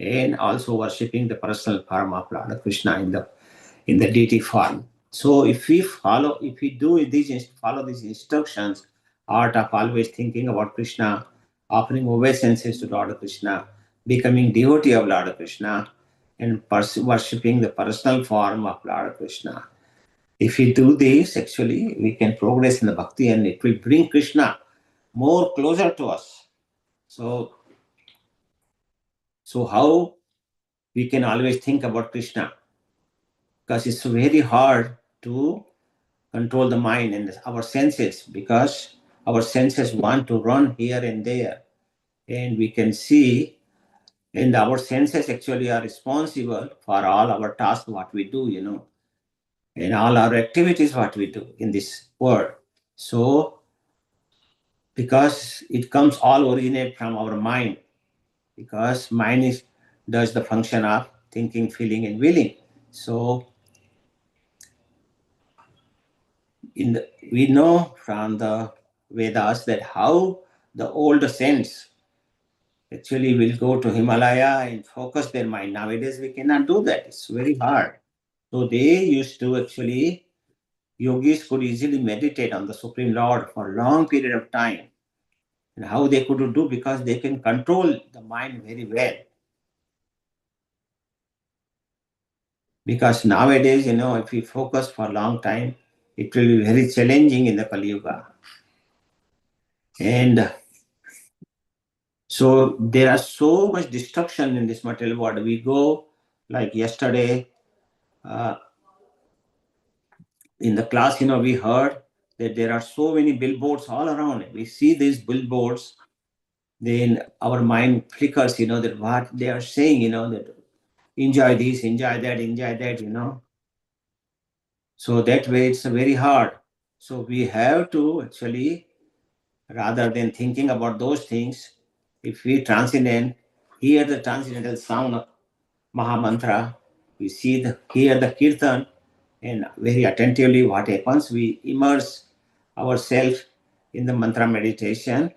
and also worshipping the personal form of Lord Krishna in the deity form. So if we follow these instructions, art of always thinking about Krishna, offering obeisances to Lord Krishna, becoming devotee of Lord Krishna, and worshipping the personal form of Lord Krishna. If we do this, actually, we can progress in the bhakti, and it will bring Krishna more closer to us. So how we can always think about Krishna, because it's very hard to control the mind and our senses, because our senses want to run here and there, and we can see, and our senses actually are responsible for all our tasks what we do, and all our activities what we do in this world. So because it comes all originate from our mind, because mind does the function of thinking, feeling, and willing. So we know from the Vedas that how the old saints actually will go to Himalaya and focus their mind. Nowadays we cannot do that. It's very hard. So they used to actually, yogis could easily meditate on the Supreme Lord for a long period of time. And how they could do, because they can control the mind very well. Because nowadays, if we focus for a long time, it will be very challenging in the Kali Yuga. And so there are so much destruction in this material world. We go, like yesterday, in the class, we heard that there are so many billboards all around. We see these billboards, then our mind flickers, that what they are saying, that enjoy this, enjoy that. So that way it's very hard. So we have to actually, rather than thinking about those things, if we hear the transcendental sound of Mahamantra, we hear the kirtan, and very attentively what happens, we immerse ourselves in the mantra meditation,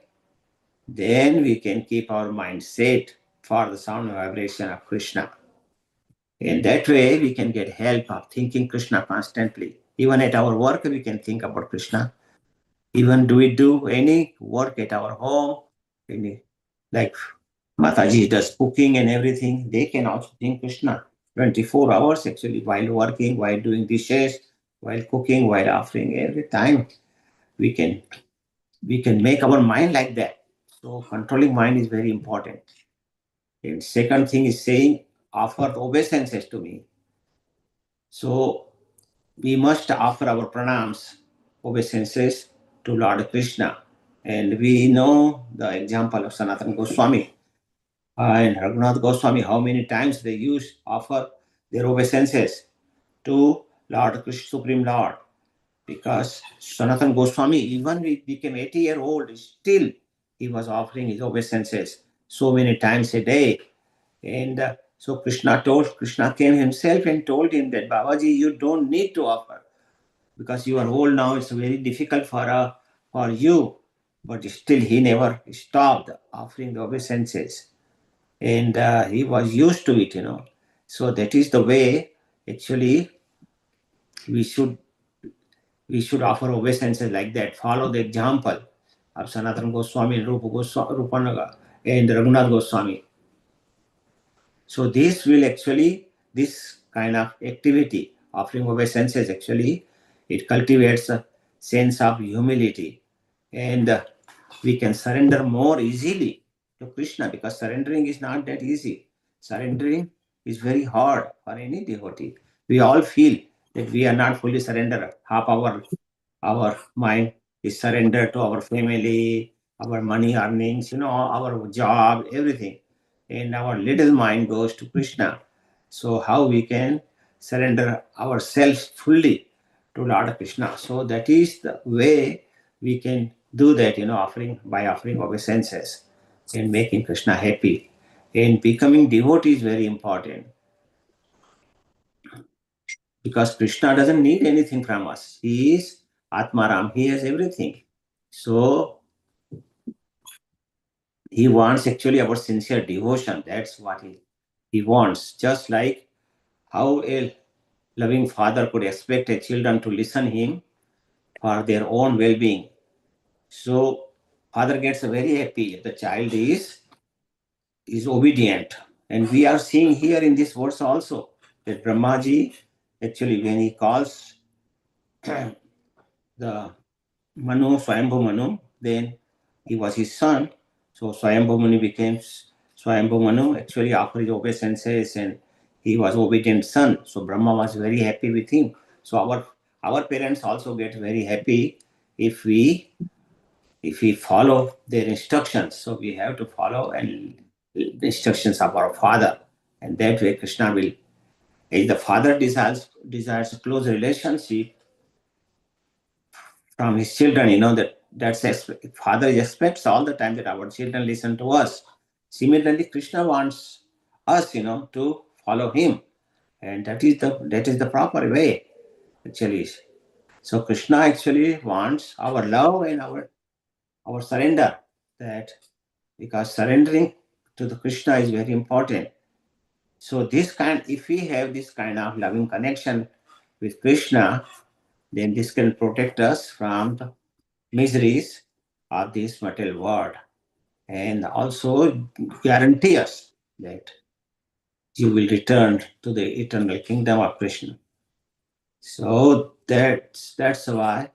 then we can keep our mind set for the sound and vibration of Krishna. In that way, we can get help of thinking Krishna constantly. Even at our work, we can think about Krishna. Even do we do any work at our home, like Mataji does cooking and everything, they can also think Krishna 24 hours actually, while working, while doing dishes, while cooking, while offering, every time we can make our mind like that. So controlling mind is very important. And second thing is saying, offer obeisances to me. So we must offer our pranams, obeisances to Lord Krishna. And we know the example of Sanatana Goswami and Raghunath Goswami, how many times they offer their obeisances to Lord Krishna, Supreme Lord. Because Sanatana Goswami, even he became 80-year-old, still he was offering his obeisances so many times a day. And so Krishna came himself and told him that, Babaji, you don't need to offer, because you are old now, it's very difficult for you. But still he never stopped offering the obeisances. And he was used to it, So that is the way, actually, we should offer obeisances like that. Follow the example of Sanatana Goswami and Rupanaga and Raghunath Goswami. So this kind of activity, offering obeisances, actually, it cultivates a sense of humility. And we can surrender more easily to Krishna, because surrendering is not that easy. Surrendering is very hard for any devotee. We all feel that we are not fully surrendered. Half our mind is surrendered to our family, our money earnings, our job, everything. And our little mind goes to Krishna. So how we can surrender ourselves fully to Lord Krishna? So that is the way we can do that, offering obeisances and making Krishna happy. And becoming devotee is very important, because Krishna doesn't need anything from us. He is Atmaram, he has everything. So he wants actually our sincere devotion. That's what he wants. Just like how a loving father could expect a children to listen him for their own well-being. So father gets very happy if the child is obedient. And we are seeing here in this verse also that Brahmaji, actually, when he calls the Manu, Swayambhu Manu, then he was his son. So Swayambhu Manu became Swayambhu Manu, actually offered his obeisances and he was obedient son. So Brahma was very happy with him. So our parents also get very happy if we follow their instructions. So we have to follow and the instructions of our father, and that way Krishna will. If the father desires a close relationship from his children, that's father expects all the time that our children listen to us. Similarly, Krishna wants us, to follow him, and that is the proper way, actually. So Krishna actually wants our love and our surrender. That because surrendering to the Krishna is very important. So if we have this kind of loving connection with Krishna, then this can protect us from the miseries of this material world, and also guarantee us that you will return to the eternal kingdom of Krishna. So that's why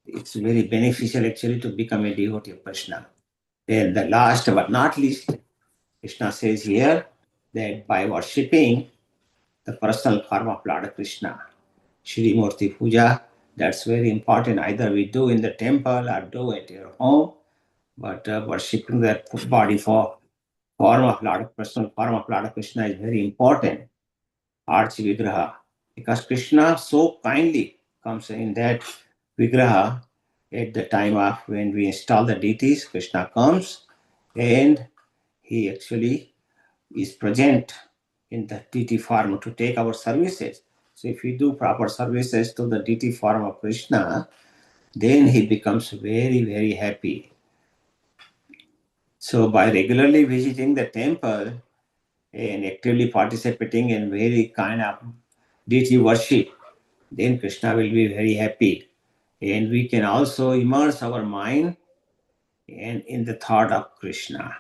it's very beneficial actually to become a devotee of Krishna. Then the last but not least, Krishna says here that by worshipping the personal form of Lord Krishna, Shri Murti Puja, that's very important. Either we do in the temple or do at your home, but worshipping that body form of Lord, personal form of Lord Krishna is very important. Arch Vigraha, because Krishna so kindly comes in that Vigraha at the time of when we install the deities. Krishna comes and he actually is present in the deity form to take our services. So if we do proper services to the deity form of Krishna, then he becomes very, very happy. So by regularly visiting the temple and actively participating in very kind of deity worship, then Krishna will be very happy. And we can also immerse our mind and in the thought of Krishna.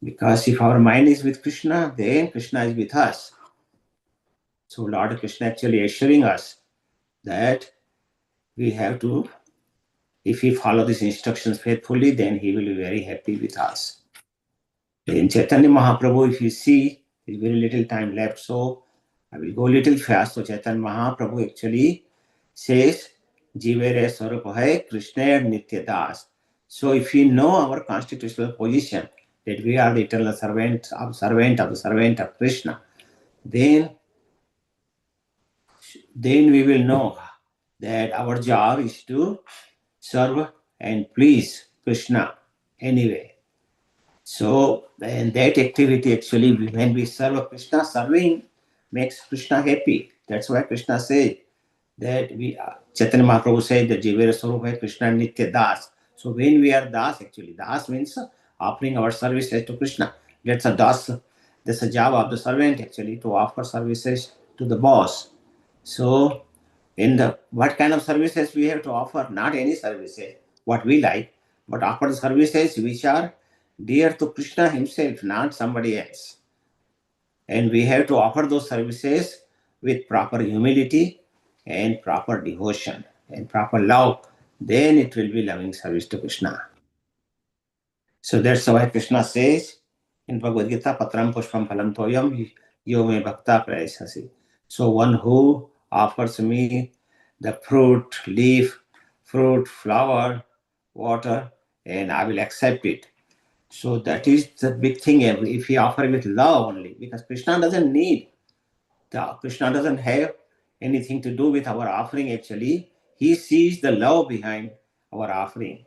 Because if our mind is with Krishna, then Krishna is with us. So Lord Krishna actually assuring us that we have to, if we follow these instructions faithfully, then he will be very happy with us. In Chaitanya Mahaprabhu, if you see, there's very little time left, so I will go a little fast. So Chaitanya Mahaprabhu actually says, Jivere Swarup hai Krishna Nitya Das. So if we know our constitutional position, that we are the eternal servant of the servant of Krishna, then we will know that our job is to serve and please Krishna anyway. So, and that activity actually, when we serve Krishna, serving makes Krishna happy. That's why Krishna says that Chaitanya Mahaprabhu said that Jivera Swarup hai Krishna Nitya Das. So when we are Das, actually, Das means offering our services to Krishna. That's a Das. That's a job of the servant actually to offer services to the boss. So what kind of services we have to offer? Not any services, what we like, but offer the services which are dear to Krishna himself, not somebody else. And we have to offer those services with proper humility and proper devotion and proper love. Then it will be loving service to Krishna. So that's why Krishna says in Bhagavad Gita, Patram Pushpam Phalam Toyam Yo Me Bhakta Prayasasi. So one who offers me the fruit, leaf, fruit, flower, water, and I will accept it. So that is the big thing. If we offer with love only, because Krishna doesn't have anything to do with our offering actually. He sees the love behind our offering.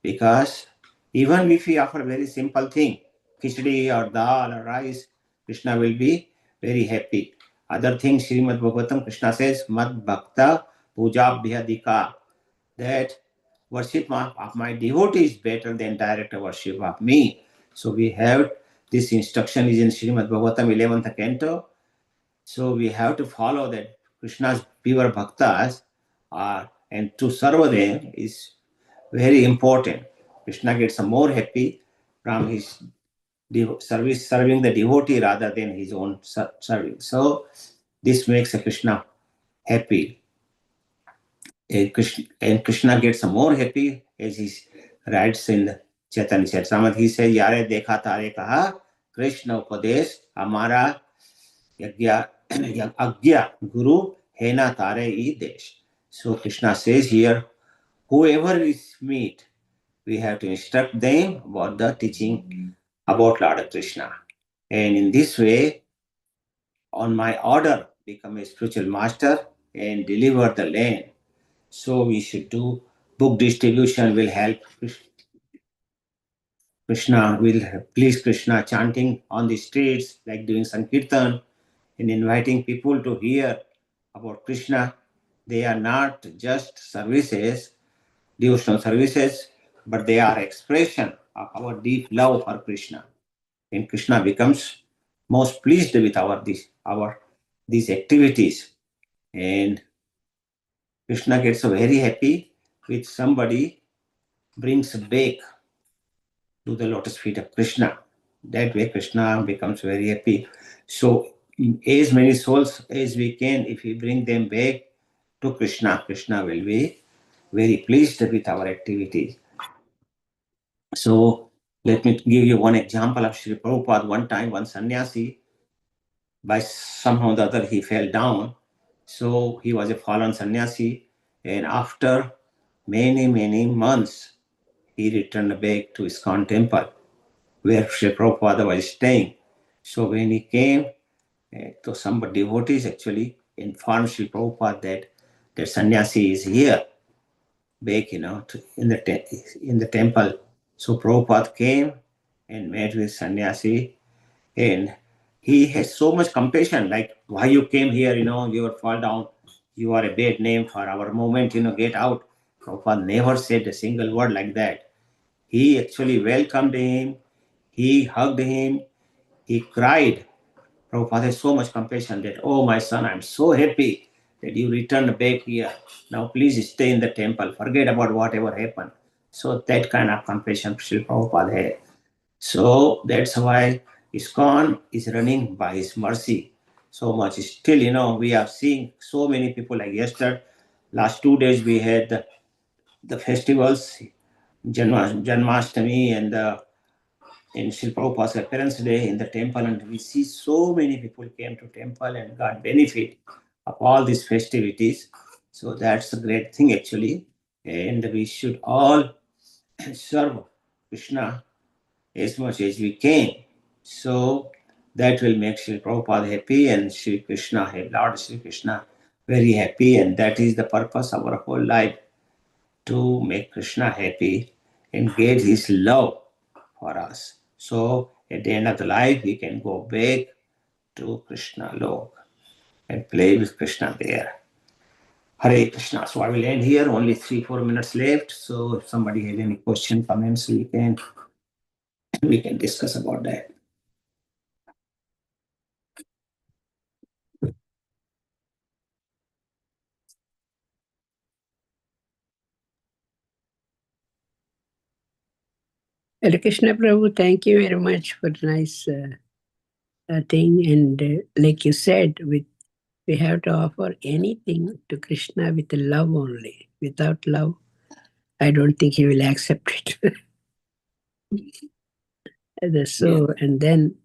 Because even if we offer very simple thing, khichdi or dal or rice, Krishna will be very happy. Other things, Srimad Bhagavatam, Krishna says, Mad Bhakta Puja Bhyadika, that worship of my devotee is better than direct worship of me. So we have this instruction is in Srimad Bhagavatam 11th canto. So we have to follow that Krishna's pure bhaktas and to serve them is very important. Krishna gets more happy from his serving the devotee rather than his own serving. So this makes Krishna happy. And Krishna gets more happy as he writes in Chaitanya Charitamrita. He says, Yare dekha tare kaha, Krishna upadesh, amara Agya Guru Hena Tare I Desh. So Krishna says here, whoever is meet, we have to instruct them about the teaching about Lord Krishna. And in this way, on my order, become a spiritual master and deliver the land. So we should do book distribution will help Krishna, will please Krishna, chanting on the streets, like doing Sankirtan and inviting people to hear about Krishna. They are not just services, devotional services, but they are expression of our deep love for Krishna. And Krishna becomes most pleased with our these activities. And Krishna gets very happy with somebody brings a bake to the lotus feet of Krishna. That way Krishna becomes very happy. So as many souls as we can, if we bring them back to Krishna, Krishna will be very pleased with our activities. So let me give you one example of Sri Prabhupada. One time, one sannyasi, by somehow or the other, he fell down. So he was a fallen sannyasi. And after many, many months, he returned back to ISKCON temple where Sri Prabhupada was staying. So when he came, to some devotees actually informed Sri Prabhupada that sannyasi is here, back, in the temple. So Prabhupada came and met with sannyasi, and he has so much compassion. Like, why you came here? You are fall down. You are a bad name for our movement. Get out. Prabhupada never said a single word like that. He actually welcomed him. He hugged him. He cried. Prabhupada has so much compassion that, oh, my son, I'm so happy that you returned back here. Now, please stay in the temple. Forget about whatever happened. So that kind of compassion Srila Prabhupada had. So that's why ISKCON is running by his mercy so much. Still, we are seeing so many people like yesterday. Last 2 days we had the festivals, Janmashtami and in Srila Prabhupada's appearance day in the temple, and we see so many people came to temple and got benefit of all these festivities. So that's a great thing actually, and we should all serve Krishna as much as we can. So that will make Srila Prabhupada happy and Sri Krishna, Lord Sri Krishna, very happy, and that is the purpose of our whole life, to make Krishna happy and get his love for us. So at the end of the life, we can go back to Krishna Lok and play with Krishna there. Hare Krishna. So I will end here. Only 3-4 minutes left. So if somebody has any question, comments, we can discuss about that. Hare Krishna Prabhu, thank you very much for nice thing. And like you said, we have to offer anything to Krishna with love only. Without love, I don't think he will accept it. And then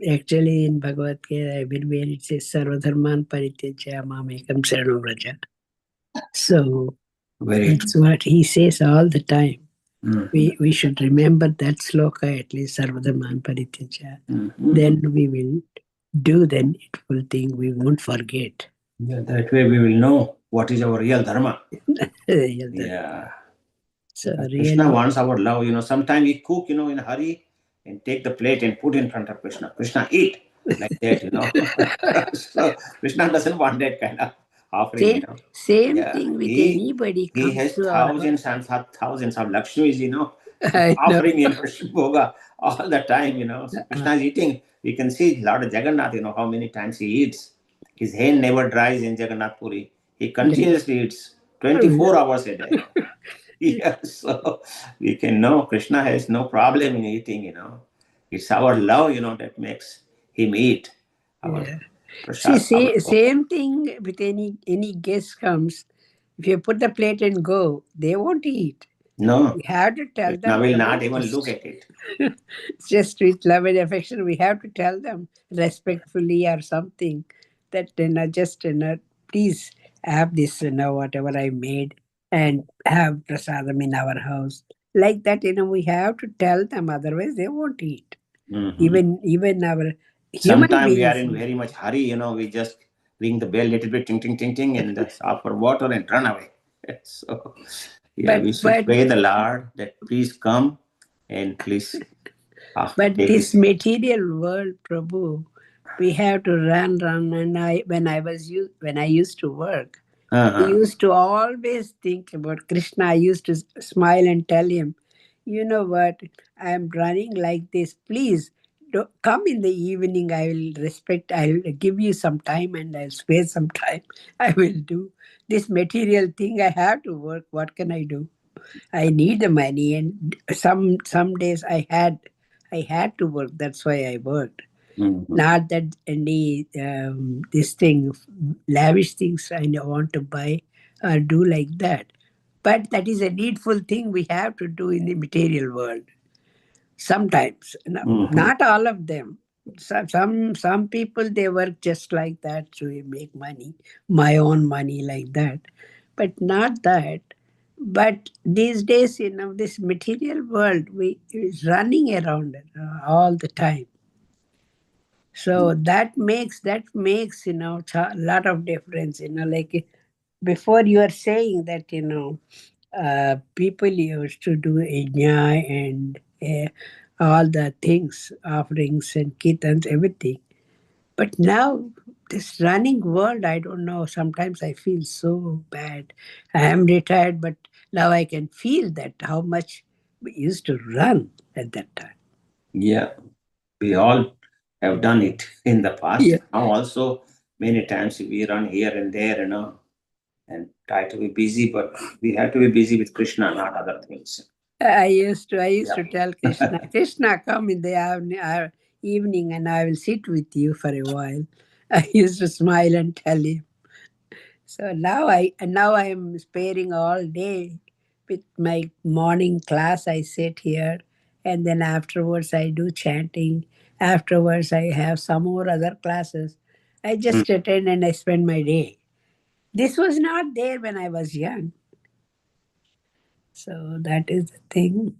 actually in Bhagavad Gita, where it says Sarvadharman Parityaja Mamekam Sharanam Vraja. So that's what he says all the time. Mm-hmm. We should remember that sloka at least, Sarvadharman Parityaja. Mm-hmm. Then we will do the needful thing. We won't forget. Yeah, that way we will know what is our real dharma. Yeah. So Krishna really wants our love. Sometimes we cook, in a hurry and take the plate and put in front of Krishna. Krishna, eat. Like that, So Krishna doesn't want that kind of offering, Same thing with anybody. He has thousands and thousands of Lakshmis, offering in Bhoga all the time, So Krishna is eating. We can see Lord Jagannath, how many times he eats. His hand never dries in Jagannath Puri. He continuously eats 24 hours a day. Yeah, so we can know Krishna has no problem in eating, It's our love, that makes him eat. See, same thing with any guest comes. If you put the plate and go, they won't eat. No, We have to tell Krishna them. will not even look at it. Just with love and affection, we have to tell them respectfully or something that, just, please have this, whatever I made, and have prasadam in our house. Like that, we have to tell them, otherwise they won't eat. Mhm. Even our human Sometimes we are beings. in very much hurry, we just ring the bell a little bit, ting, ting, ting, ting, and offer water and run away. So, yeah, we should But pray the Lord that please come and please But take this this. material world, Prabhu, we have to run. And when I used to work, I Uh-huh. used to always think about Krishna. I used to smile and tell him, you know what, I am running like this. Please come in the evening. I'll give you some time and I'll spare some time. I will do this material thing. I have to work. What can I do? I need the money, and some days I had to work. That's why I worked. Mhm. Not that any this thing, lavish things I want to buy or do like that. But that is a needful thing we have to do in the material world. Sometimes, Mhm. not all of them. Some people they work just like that to make money, my own money like that, but not that. But these days, this material world we is running around all the time. So that makes a lot of difference. Like before you are saying that people used to do yajna and all the things, offerings and kirtans, everything. But now, this running world, I don't know. Sometimes I feel so bad. I am retired, but now I can feel that how much we used to run at that time. Yeah, we all have done it in the past. Yeah. Now also, many times we run here and there, and try to be busy, but we have to be busy with Krishna, not other things. I used to tell Yeah. Krishna, Krishna, come in the evening and I will sit with you for a while. I used to smile and tell him. So now I am sparing all day with my morning class. I sit here, and then afterwards I do chanting. Afterwards I have some more other classes. I Mm. just attend and I spend my day. This was not there when I was young. So that is the thing.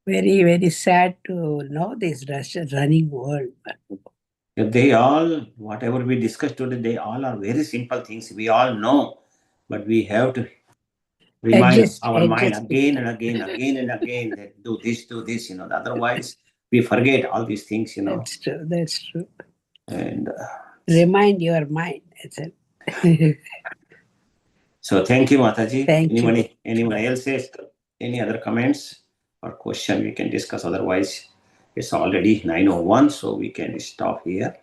Very, very sad to know this running world. They all, whatever we discussed today, they all are very simple things. We all know, but we have to remind our mind Adjust with again and that. again, again and again that do this, do this. Otherwise, we forget all these things. That's true. That's true. And Remind your mind. That's it. so, thank you, Mataji. Thank you. Anyone else has any other comments or question we can discuss? Otherwise, it's already 9:01, so we can stop here.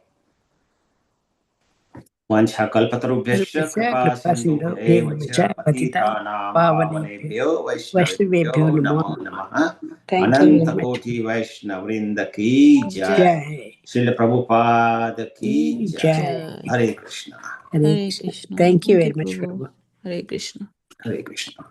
वंशकल्पतरुभ्यश्च कृपा सिन्धुभ्यैव च पतितानां पावनेभ्यो वैष्णवेभ्यो Vaiष्णवेभ्यो नमो नमो नमः नमः. Thank you very much. अनंतकोटि वैष्णववृंद की जय Jai. Srila Prabhupada की जय Jai. Jai. Hare Krishna Hare Hare Krishna. Krishna. Thank you Thank very you, much, Prabhu. Prabhu. Hare Krishna. Hare Krishna